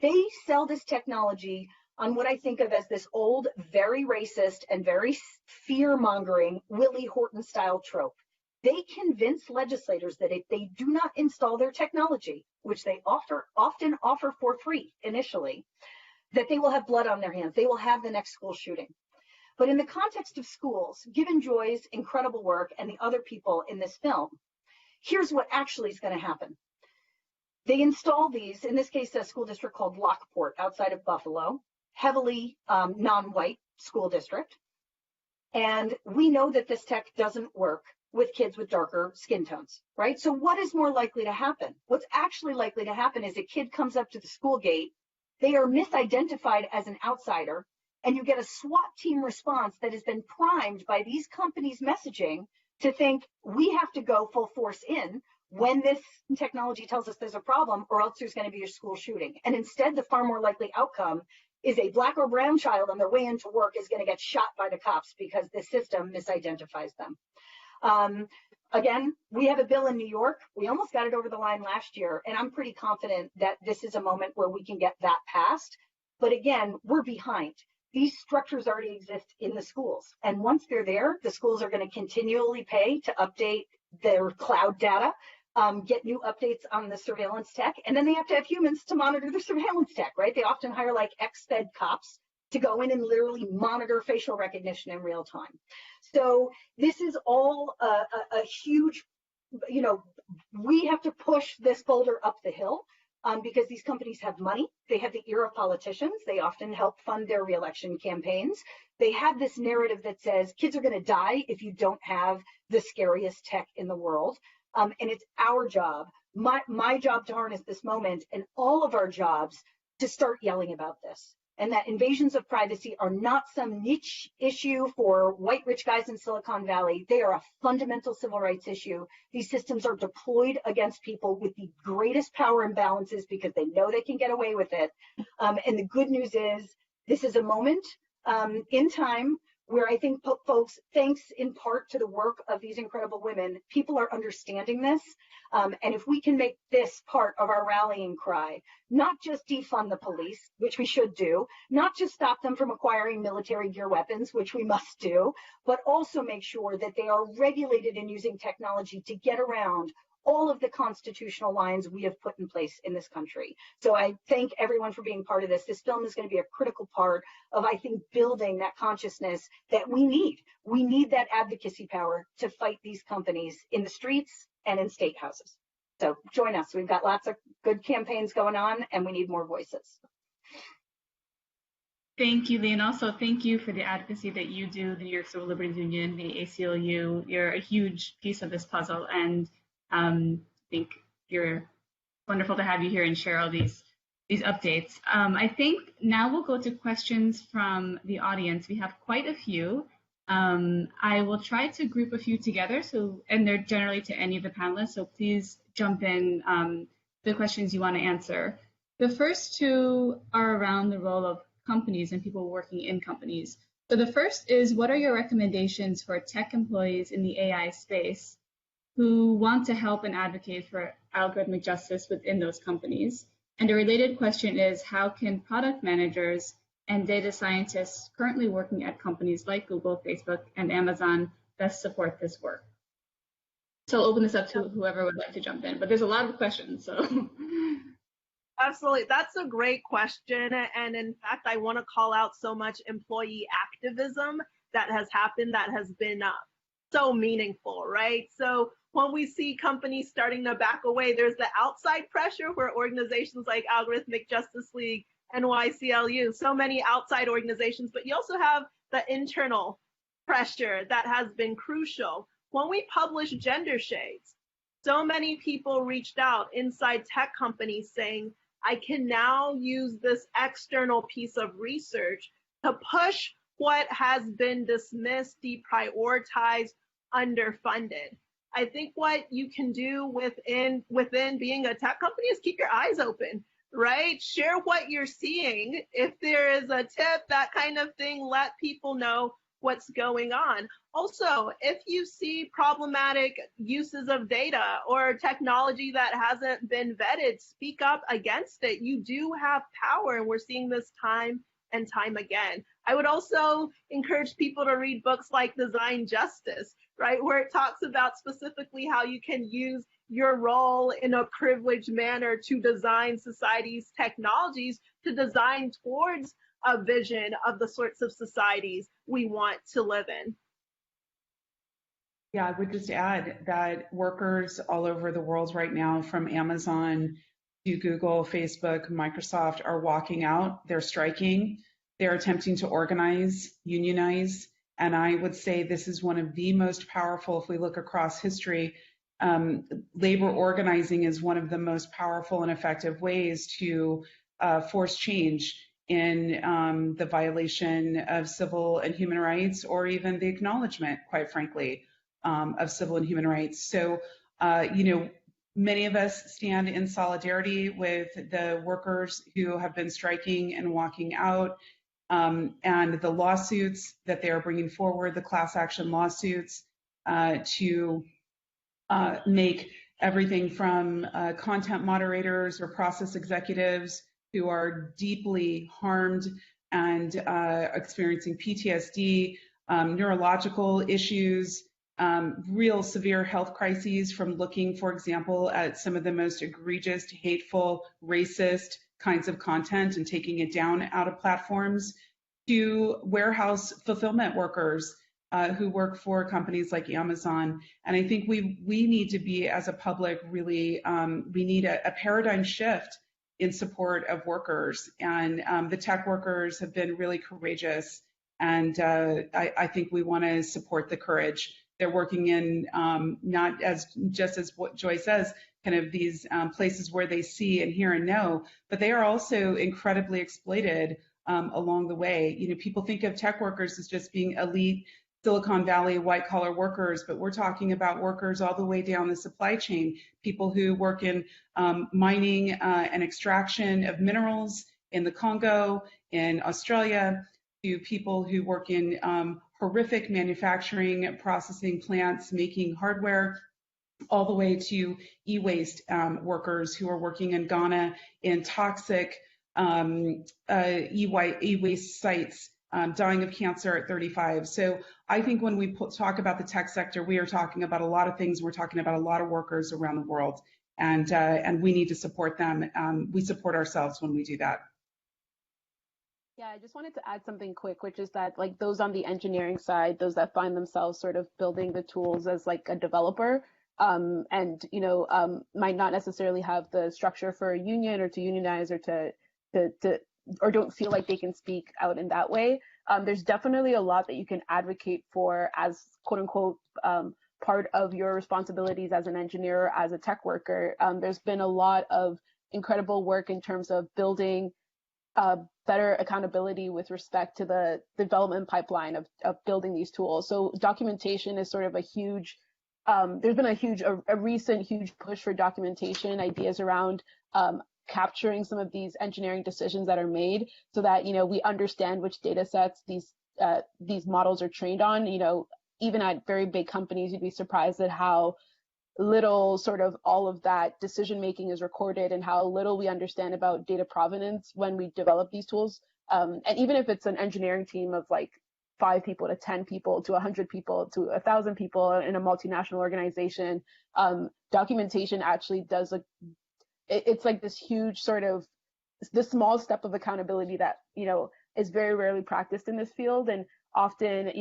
they sell this technology on what I think of as this old, very racist and very fear-mongering Willie Horton-style trope. They convince legislators that if they do not install their technology, which they often offer for free initially, that they will have blood on their hands. They will have the next school shooting. But in the context of schools, given Joy's incredible work and the other people in this film, here's what actually is going to happen. They install these, in this case, a school district called Lockport outside of Buffalo, heavily non-white school district. And we know that this tech doesn't work with kids with darker skin tones, right? So what is more likely to happen? What's actually likely to happen is a kid comes up to the school gate, they are misidentified as an outsider, and you get a SWAT team response that has been primed by these companies' messaging to think we have to go full force in when this technology tells us there's a problem, or else there's going to be a school shooting. And instead, the far more likely outcome is a Black or brown child on their way into work is going to get shot by the cops because the system misidentifies them. Again, we have a bill in New York. We almost got it over the line last year, and I'm pretty confident that this is a moment where we can get that passed. But again, we're behind. These structures already exist in the schools. And once they're there, the schools are going to continually pay to update their cloud data, get new updates on the surveillance tech, and then they have to have humans to monitor the surveillance tech, right? They often hire like ex-Fed cops to go in and literally monitor facial recognition in real time. So this is all a huge, you know, we have to push this boulder up the hill because these companies have money. They have the ear of politicians. They often help fund their reelection campaigns. They have this narrative that says kids are going to die if you don't have the scariest tech in the world. And it's our job, my job to harness this moment, and all of our jobs to start yelling about this. And that invasions of privacy are not some niche issue for white rich guys in Silicon Valley. They are a fundamental civil rights issue. These systems are deployed against people with the greatest power imbalances because they know they can get away with it. And the good news is this is a moment in time where I think folks, thanks in part to the work of these incredible women, people are understanding this. And if we can make this part of our rallying cry, not just defund the police, which we should do, not just stop them from acquiring military gear weapons, which we must do, but also make sure that they are regulated in using technology to get around all of the constitutional lines we have put in place in this country. So I thank everyone for being part of this. This film is going to be a critical part of, I think, building that consciousness that we need. We need that advocacy power to fight these companies in the streets and in state houses. So join us. We've got lots of good campaigns going on, and we need more voices. Thank you, Lee, and also thank you for the advocacy that you do, the New York Civil Liberties Union, the ACLU. You're a huge piece of this puzzle, and I think you're wonderful to have you here and share all these updates. I think now we'll go to questions from the audience. We have quite a few. I will try to group a few together, and they're generally to any of the panelists, so please jump in the questions you want to answer. The first two are around the role of companies and people working in companies. So the first is, what are your recommendations for tech employees in the AI space who want to help and advocate for algorithmic justice within those companies? And a related question is, how can product managers and data scientists currently working at companies like Google, Facebook, and Amazon best support this work? So I'll open this up to whoever would like to jump in, but there's a lot of questions, so. Absolutely, that's a great question. And in fact, I want to call out so much employee activism that has happened that has been so meaningful, right? So when we see companies starting to back away, there's the outside pressure where organizations like Algorithmic Justice League, NYCLU, so many outside organizations, but you also have the internal pressure that has been crucial. When we publish Gender Shades, so many people reached out inside tech companies saying, I can now use this external piece of research to push what has been dismissed, deprioritized, underfunded. I think what you can do within being a tech company is keep your eyes open, right? Share what you're seeing. If there is a tip, that kind of thing, let people know what's going on. Also, if you see problematic uses of data or technology that hasn't been vetted, speak up against it. You do have power, and we're seeing this time and time again. I would also encourage people to read books like Design Justice, right, where it talks about specifically how you can use your role in a privileged manner to design society's technologies to design towards a vision of the sorts of societies we want to live in. Yeah, I would just add that workers all over the world right now, from Amazon to Google, Facebook, Microsoft, are walking out. They're striking. They're attempting to organize, unionize. And I would say this is one of the most powerful, if we look across history, labor organizing is one of the most powerful and effective ways to force change in the violation of civil and human rights, or even the acknowledgement, quite frankly, of civil and human rights. So, many of us stand in solidarity with the workers who have been striking and walking out, and the lawsuits that they are bringing forward, the class action lawsuits, to make everything from content moderators or process executives who are deeply harmed and experiencing PTSD, neurological issues, real severe health crises, from looking, for example, at some of the most egregious, hateful, racist kinds of content and taking it down out of platforms, to warehouse fulfillment workers who work for companies like Amazon. And I think we need to be, as a public, really, we need a paradigm shift in support of workers. And the tech workers have been really courageous. And I think we want to support the courage. They're working in, not as just as what Joy says, kind of these places where they see and hear and know, but they are also incredibly exploited along the way. People think of tech workers as just being elite Silicon Valley white collar workers, but we're talking about workers all the way down the supply chain, people who work in mining and extraction of minerals in the Congo, in Australia, to people who work in horrific manufacturing, processing plants, making hardware, all the way to e-waste workers who are working in Ghana in toxic e-waste sites, dying of cancer at 35. So I think when we talk about the tech sector, we are talking about a lot of things. We're talking about a lot of workers around the world, and we need to support them. We support ourselves when we do that. Yeah, I just wanted to add something quick, which is that like those on the engineering side, those that find themselves sort of building the tools as like a developer, and might not necessarily have the structure for a union or to unionize or to or don't feel like they can speak out in that way. There's definitely a lot that you can advocate for as quote unquote part of your responsibilities as an engineer or as a tech worker. There's been a lot of incredible work in terms of building better accountability with respect to the development pipeline of building these tools. So documentation is sort of a huge, there's been a recent huge push for documentation, ideas around capturing some of these engineering decisions that are made so that, we understand which data sets these models are trained on. Even at very big companies, you'd be surprised at how little sort of all of that decision making is recorded and how little we understand about data provenance when we develop these tools. And even if it's an engineering team of like 5 people to 10 people to 100 people to 1,000 people in a multinational organization, documentation actually does it's like this huge sort of this small step of accountability that is very rarely practiced in this field. And often,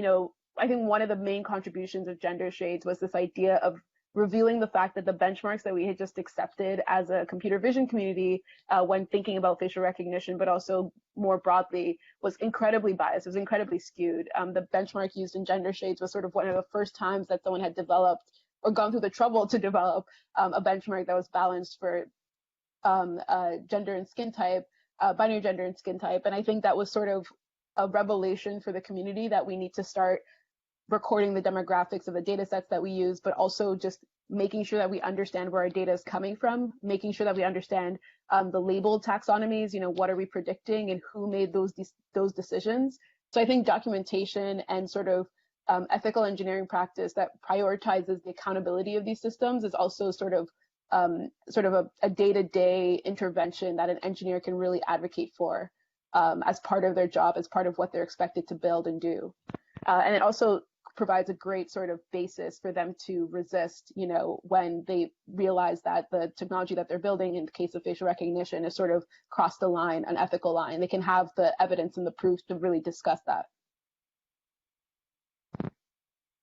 I think one of the main contributions of Gender Shades was this idea of revealing the fact that the benchmarks that we had just accepted as a computer vision community when thinking about facial recognition, but also more broadly, was incredibly biased. It was incredibly skewed. The benchmark used in Gender Shades was sort of one of the first times that someone had developed or gone through the trouble to develop a benchmark that was balanced for gender and skin type, binary gender and skin type. And I think that was sort of a revelation for the community that we need to start recording the demographics of the data sets that we use, but also just making sure that we understand where our data is coming from, making sure that we understand the labeled taxonomies, what are we predicting and who made those decisions. So I think documentation and sort of ethical engineering practice that prioritizes the accountability of these systems is also sort of a day-to-day intervention that an engineer can really advocate for as part of their job, as part of what they're expected to build and do. And it also provides a great sort of basis for them to resist, when they realize that the technology that they're building in the case of facial recognition is sort of crossed the line, an ethical line. They can have the evidence and the proof to really discuss that.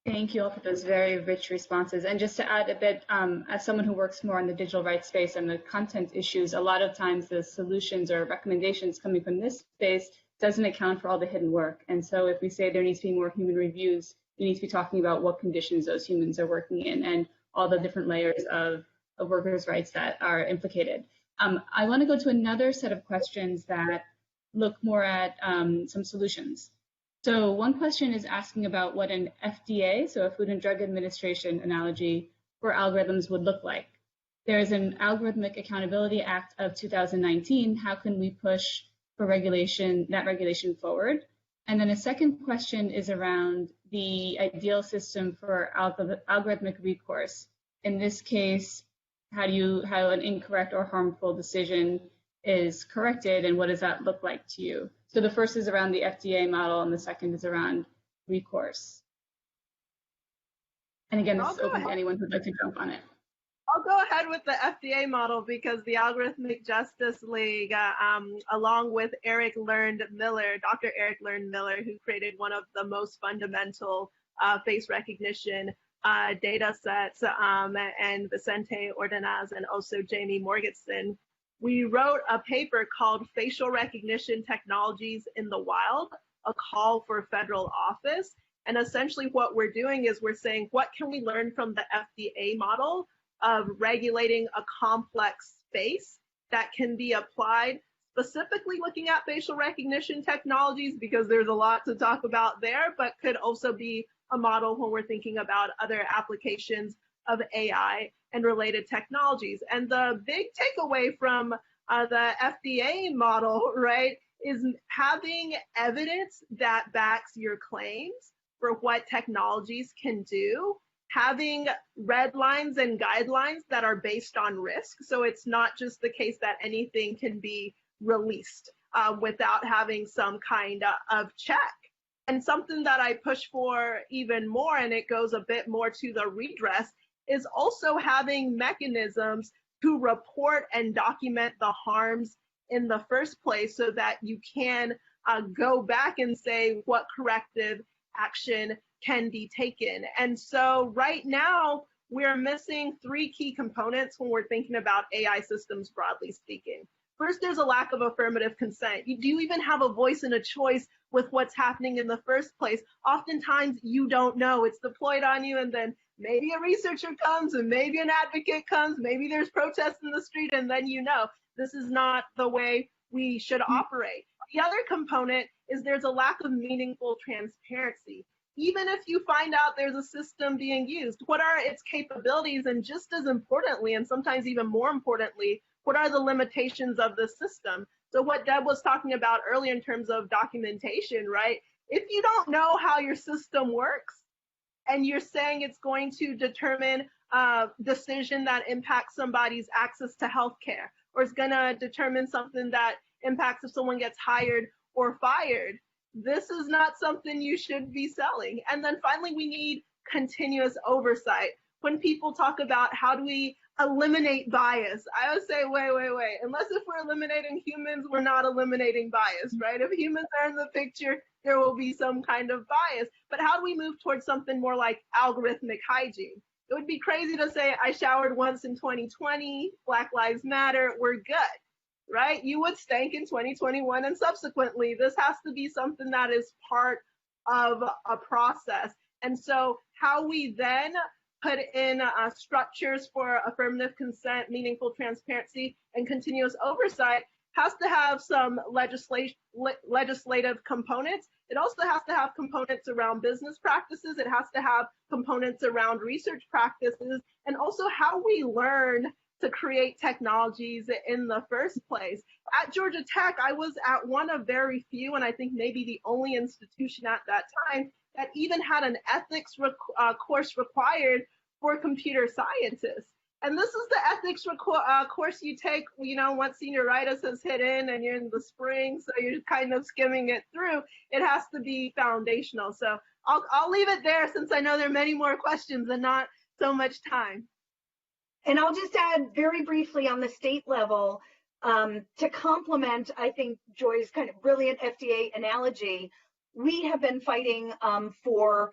Thank you all for those very rich responses. And just to add a bit, as someone who works more in the digital rights space and the content issues, a lot of times the solutions or recommendations coming from this space doesn't account for all the hidden work. And so if we say there needs to be more human reviews, we need to be talking about what conditions those humans are working in and all the different layers of workers' rights that are implicated. I want to go to another set of questions that look more at some solutions. So one question is asking about what an FDA, so a Food and Drug Administration analogy for algorithms would look like. There's an Algorithmic Accountability Act of 2019. How can we push for that regulation forward? And then a second question is around the ideal system for algorithmic recourse. In this case, how an incorrect or harmful decision is corrected, and what does that look like to you? So the first is around the FDA model, and the second is around recourse. And again, this is open to anyone who'd like to jump on it. I'll go ahead with the FDA model because the Algorithmic Justice League, along with Dr. Eric Learned Miller, who created one of the most fundamental face recognition data sets, and Vicente Ordonez and also Jamie Morgensen, we wrote a paper called Facial Recognition Technologies in the Wild, a call for federal office. And essentially what we're doing is we're saying, what can we learn from the FDA model of regulating a complex space that can be applied, specifically looking at facial recognition technologies, because there's a lot to talk about there, but could also be a model when we're thinking about other applications of AI and related technologies. And the big takeaway from the FDA model, right, is having evidence that backs your claims, for what technologies can do, having red lines and guidelines that are based on risk. So it's not just the case that anything can be released without having some kind of check. And something that I push for even more, and it goes a bit more to the redress, is also having mechanisms to report and document the harms in the first place so that you can go back and say what corrective action can be taken. And so right now, we're missing three key components when we're thinking about AI systems broadly speaking. First, there's a lack of affirmative consent. Do you even have a voice and a choice with what's happening in the first place? Oftentimes, you don't know. It's deployed on you, and then maybe a researcher comes, and maybe an advocate comes, maybe there's protests in the street, and then you know. This is not the way we should operate. The other component is there's a lack of meaningful transparency. Even if you find out there's a system being used, what are its capabilities? And just as importantly, and sometimes even more importantly, what are the limitations of the system? So what Deb was talking about earlier in terms of documentation, right? If you don't know how your system works and you're saying it's going to determine a decision that impacts somebody's access to healthcare, or it's going to determine something that impacts if someone gets hired or fired, this is not something you should be selling. And then finally, we need continuous oversight. When people talk about how do we eliminate bias, I would say, wait. Unless if we're eliminating humans, we're not eliminating bias, right? If humans are in the picture, there will be some kind of bias. But how do we move towards something more like algorithmic hygiene? It would be crazy to say, I showered once in 2020, Black Lives Matter, we're good, right? You would stank in 2021 and subsequently. This has to be something that is part of a process. And so how we then put in structures for affirmative consent, meaningful transparency, and continuous oversight has to have some legislative components. It also has to have components around business practices. It has to have components around research practices, and also how we learn to create technologies in the first place. At Georgia Tech, I was at one of very few, and I think maybe the only institution at that time that even had an ethics course required for computer scientists. And this is the ethics course you take, once senioritis has hit in and you're in the spring, so you're kind of skimming it through. It has to be foundational. So I'll leave it there since I know there are many more questions and not so much time. And I'll just add very briefly on the state level, to complement, I think, Joy's kind of brilliant FDA analogy, we have been fighting for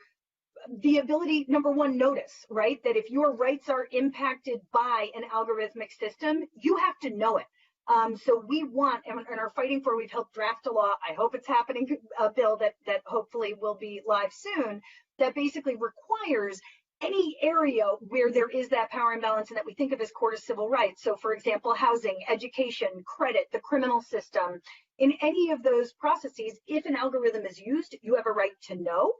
the ability, number one, notice, right? That if your rights are impacted by an algorithmic system, you have to know it. So we want and are fighting for, we've helped draft a law, I hope it's happening, a bill that hopefully will be live soon, that basically requires any area where there is that power imbalance and that we think of as core to civil rights. So for example, housing, education, credit, the criminal system, in any of those processes, if an algorithm is used, you have a right to know.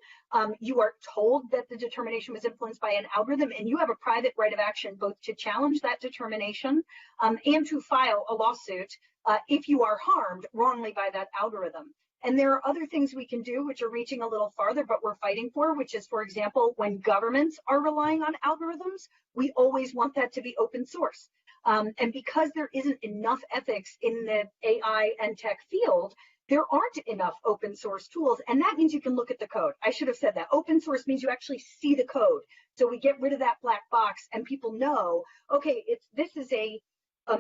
You are told that the determination was influenced by an algorithm, and you have a private right of action both to challenge that determination and to file a lawsuit if you are harmed wrongly by that algorithm. And there are other things we can do which are reaching a little farther, but we're fighting for, which is, for example, when governments are relying on algorithms, we always want that to be open source. And because there isn't enough ethics in the AI and tech field, there aren't enough open source tools. And that means you can look at the code. I should have said that. Open source means you actually see the code. So we get rid of that black box and people know, okay, this is a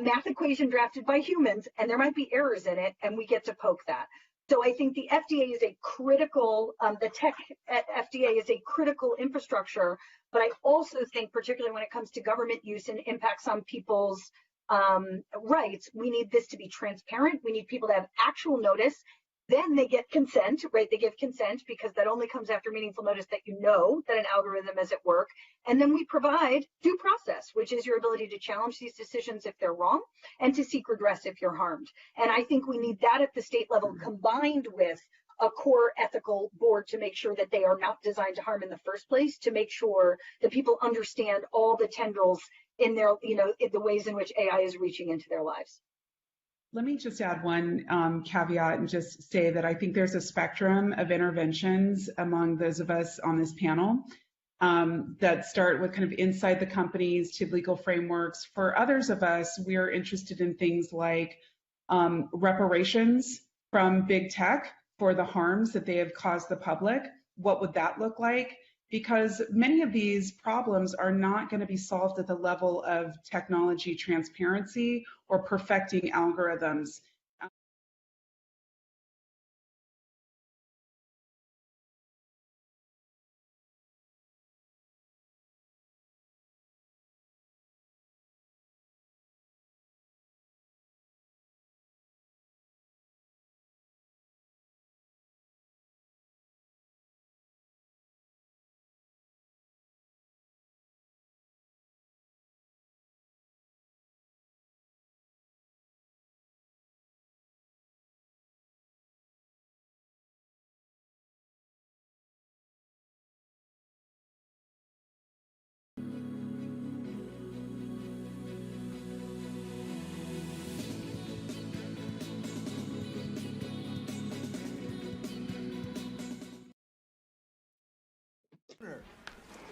math equation drafted by humans and there might be errors in it and we get to poke that. So I think the FDA is a critical, the tech at FDA is a critical infrastructure, but I also think particularly when it comes to government use and impacts on people's rights, we need this to be transparent. We need people to have actual notice. Then they get consent, right? They give consent because that only comes after meaningful notice that you know that an algorithm is at work. And then we provide due process, which is your ability to challenge these decisions if they're wrong and to seek redress if you're harmed. And I think we need that at the state level combined with a core ethical board to make sure that they are not designed to harm in the first place, to make sure that people understand all the tendrils in their, in the ways in which AI is reaching into their lives. Let me just add one caveat and just say that I think there's a spectrum of interventions among those of us on this panel that start with kind of inside the companies to legal frameworks. For others of us, we're interested in things like reparations from big tech for the harms that they have caused the public. What would that look like? Because many of these problems are not going to be solved at the level of technology transparency or perfecting algorithms.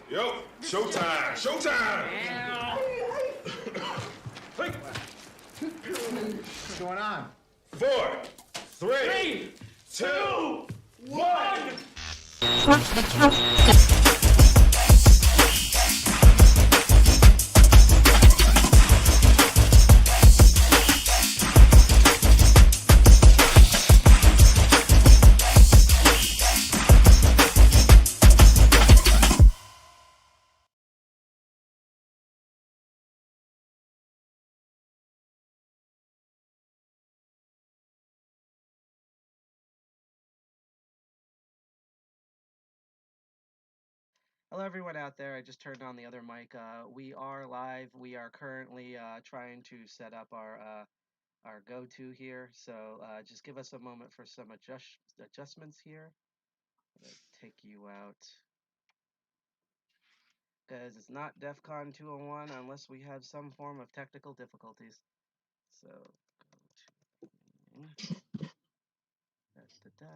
Yo, showtime, showtime! Hey. What's going on? 4, 3, 2, 1. Hello, everyone out there. I just turned on the other mic. We are live. We are currently trying to set up our go-to here. So just give us a moment for some adjustments here. I'm gonna take you out because it's not DEFCON 201 unless we have some form of technical difficulties. So go to da, da, da.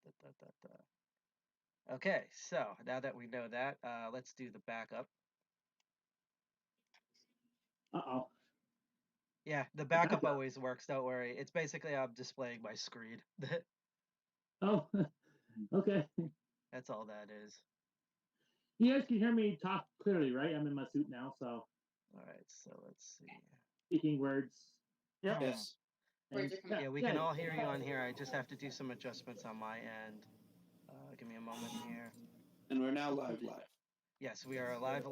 Da, da, da, da. Okay, so now that we know that, let's do the backup. Uh-oh. Yeah, the backup always works, don't worry. It's basically I'm displaying my screen. Oh, okay. That's all that is. You guys can hear me talk clearly, right? I'm in my suit now, so. All right, so let's see. Speaking words. Yep. Yes. Yeah, we can all hear you on here. I just have to do some adjustments on my end. Give me a moment here. And we're now live. Yes, we are live.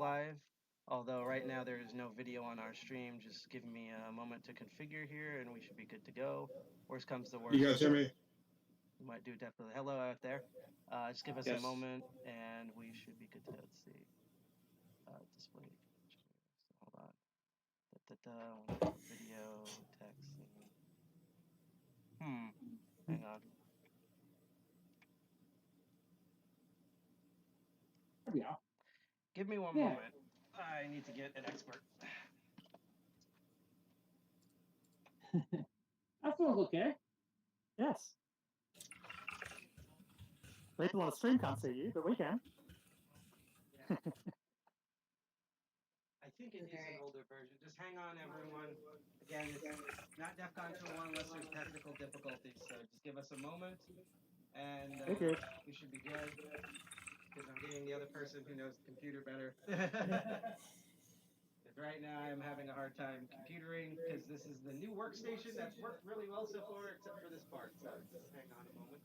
Although right now there is no video on our stream. Just give me a moment to configure here and we should be good to go. Worst comes to worst. You guys hear me? We might do definitely. Hello out there. Just give us a moment and we should be good to go. Let's see. Display. Hold on. Video, text. Hang on. Yeah. Give me one moment. I need to get an expert. That feels okay. Yes. People on the stream can't see you, but we can. I think it is an older version. Just hang on, everyone. Again, it's not DEFCON 201 unless there's technical difficulties. So just give us a moment, and we should be good. Because I'm getting the other person who knows the computer better. Because right now I'm having a hard time computering because this is the new workstation that's worked really well so far, except for this part. So just hang on a moment.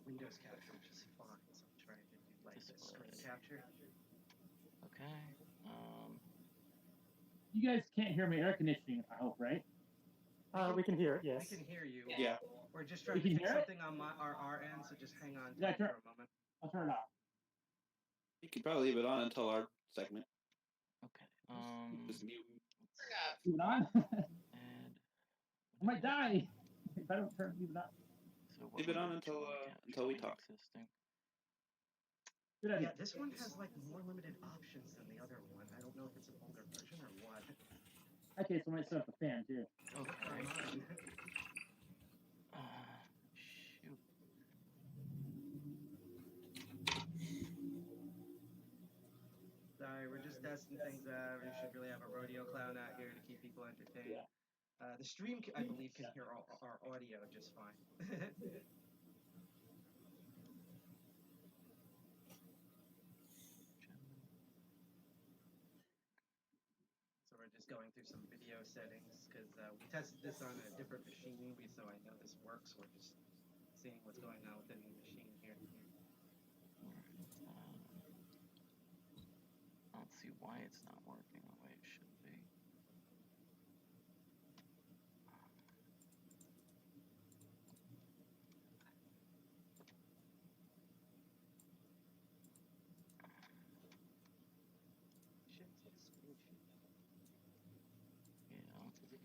Windows capture, which is fine. So I'm trying to do like this screen capture. Okay. You guys can't hear my air conditioning, I hope, right? We can hear it, yes. We can hear you. Yeah. We're just trying to fix something on our end, so just hang on to it for a moment. I'll turn it off. You could probably leave it on until our segment. Okay. Just mute. Turn it on? And might die if I don't leave it up. So leave it on until we talk. Good idea. Yeah, this one has like more limited options than the other one. I don't know if it's an older version or what. Okay, so I might set up a fan too. Okay. Shoot. Sorry, we're just testing things out. We should really have a rodeo clown out here to keep people entertained. The stream, I believe, can hear our audio just fine. So we're just going through some video settings because we tested this on a different machine, so I know this works. We're just seeing what's going on within the machine here. I don't see why it's not working the way it should be.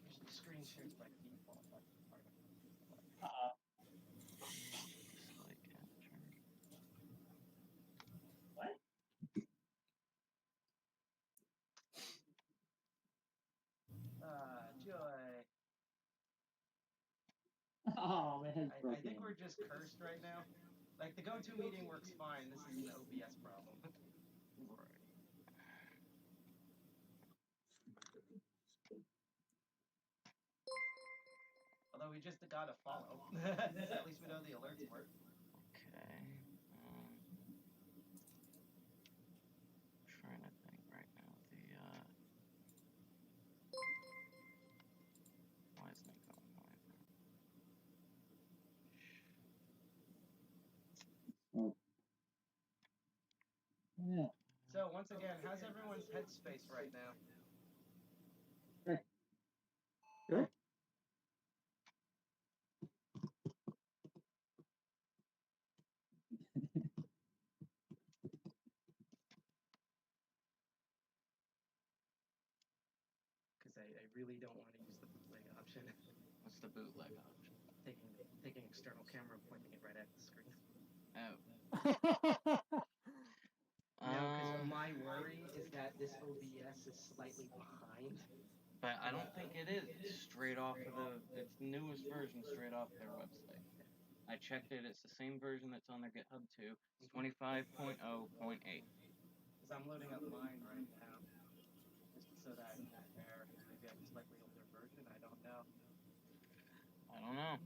Usually screen shares by default. Display capture. What? Joy. Oh, my head's broken. I think we're just cursed right now. Like, the go-to meeting works fine. This is an OBS problem. Right. Although we just got a follow. At least we know the alerts work. Okay. Trying to think right now. Why isn't it going live? Yeah. So, once again, how's everyone's headspace right now? Good. Good. Because I really don't want to use the bootleg option. What's the bootleg option? Taking external camera and pointing it right at the screen. Oh. No, because my worry is that this OBS is slightly behind. But I don't think it is. It's straight off of it's the newest version straight off their website. I checked it. It's the same version that's on their GitHub too. It's 25.0.8. Because I'm loading up mine right now. Just so that I can compare. Maybe I have a slightly older version. I don't know. I don't know.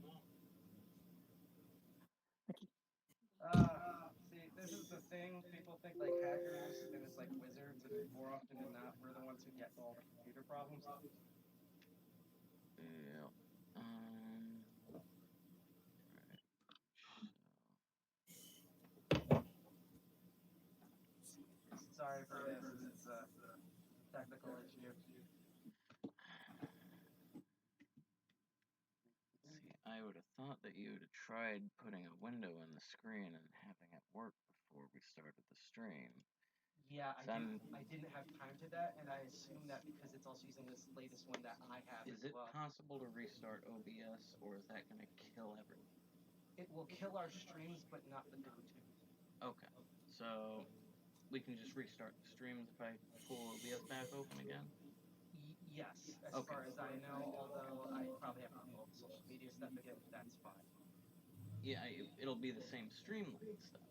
See, this is the thing. People think like hackers and it's like wizards, and more often than not, we're the ones who get all the computer problems. Yeah. Sorry for this. It's a technical issue. See, I would have thought that you would have tried putting a window in the screen and having it work before we started the stream. Yeah, I didn't have time to that, and I assume that because it's also using this latest one that I have Is as well. it possible to restart OBS, or is that going to kill everything? It will kill our streams, but not the go-to. Okay, so we can just restart the streams if I pull OBS back open again? Yes, as far as I know, although I probably have to do all the social media stuff again, but that's fine. Yeah, it'll be the same stream links though.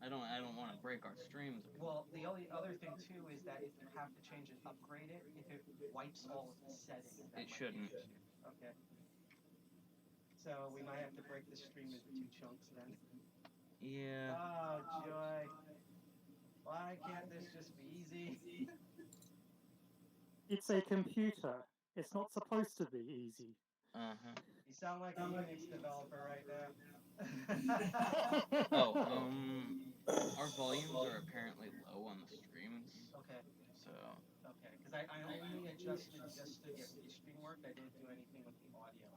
I don't want to break our streams. Well, the only other thing too is that if you have to change and upgrade it, if it wipes all of the settings, it shouldn't. Okay. So we might have to break the stream into 2 chunks then. Yeah. Oh, joy. Why can't this just be easy? It's a computer. It's not supposed to be easy. Uh-huh. You sound like a Unix developer right now. Our volumes are apparently low on the streams. Okay. So. Okay, because I only adjusted just to get restream work. I didn't do anything with the audio.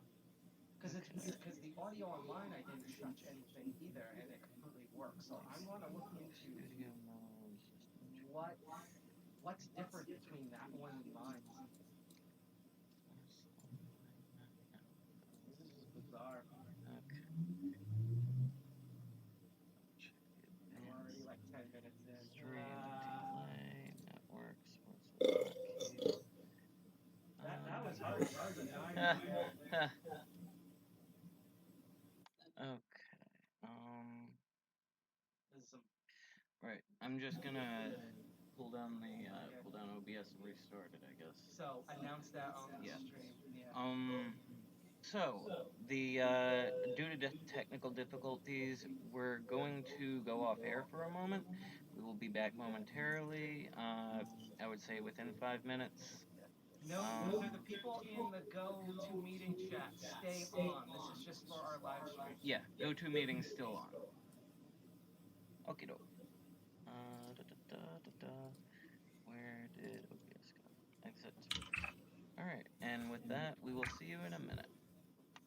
Because the audio online, I didn't touch anything either, and it completely works. So I want to look into what's different between that one and mine. Okay. Right. I'm just gonna pull down OBS and restart it, I guess. So announce that on the stream. Yeah. So the due to technical difficulties, we're going to go off air for a moment. We will be back momentarily. I would say within 5 minutes. No, for the people in the GoToMeeting chat, stay on. This is just for our live stream. Yeah, GoToMeeting's still on. Okie doke. Where did OBS go? Exit. All right, and with that, we will see you in a minute.